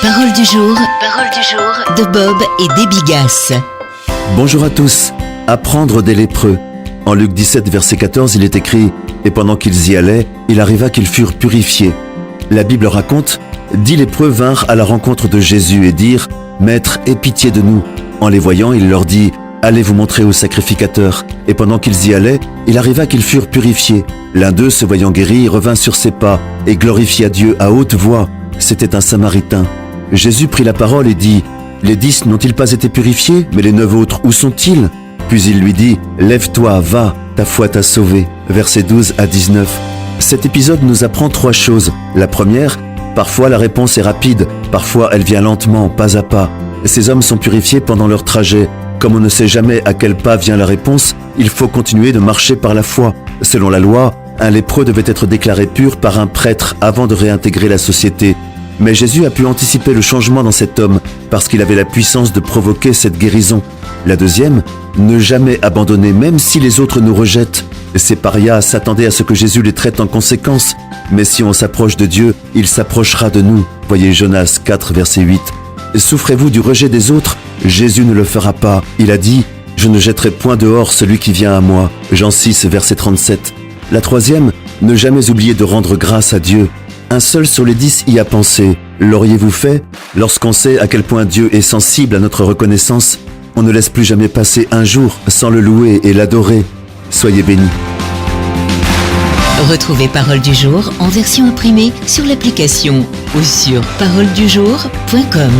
Parole du jour de Bob et des Bigas. Bonjour à tous. Apprendre des lépreux. En Luc 17, verset 14, il est écrit « Et pendant qu'ils y allaient, il arriva qu'ils furent purifiés. » La Bible raconte « 10 lépreux vinrent à la rencontre de Jésus et dirent « Maître, aie pitié de nous. » En les voyant, il leur dit « Allez vous montrer au sacrificateur. » Et pendant qu'ils y allaient, il arriva qu'ils furent purifiés. L'un d'eux, se voyant guéri, revint sur ses pas et glorifia Dieu à haute voix. C'était un Samaritain. Jésus prit la parole et dit « Les 10 n'ont-ils pas été purifiés, mais les 9 autres, où sont-ils » Puis il lui dit « Lève-toi, va, ta foi t'a sauvé. » Versets 12 à 19. Cet épisode nous apprend 3 choses. La première, parfois la réponse est rapide, parfois elle vient lentement, pas à pas. Ces hommes sont purifiés pendant leur trajet. Comme on ne sait jamais à quel pas vient la réponse, il faut continuer de marcher par la foi. Selon la loi, un lépreux devait être déclaré pur par un prêtre avant de réintégrer la société. Mais Jésus a pu anticiper le changement dans cet homme parce qu'il avait la puissance de provoquer cette guérison. La deuxième, ne jamais abandonner même si les autres nous rejettent. Ces parias s'attendaient à ce que Jésus les traite en conséquence. Mais si on s'approche de Dieu, il s'approchera de nous. Voyez Jonas 4, verset 8. Souffrez-vous du rejet des autres? Jésus ne le fera pas. Il a dit « Je ne jetterai point dehors celui qui vient à moi » Jean 6, verset 37. La troisième, ne jamais oublier de rendre grâce à Dieu. Un seul sur les 10 y a pensé. L'auriez-vous fait? Lorsqu'on sait à quel point Dieu est sensible à notre reconnaissance, on ne laisse plus jamais passer un jour sans le louer et l'adorer. Soyez bénis. Retrouvez Parole du jour en version imprimée sur l'application ou sur paroledujour.com.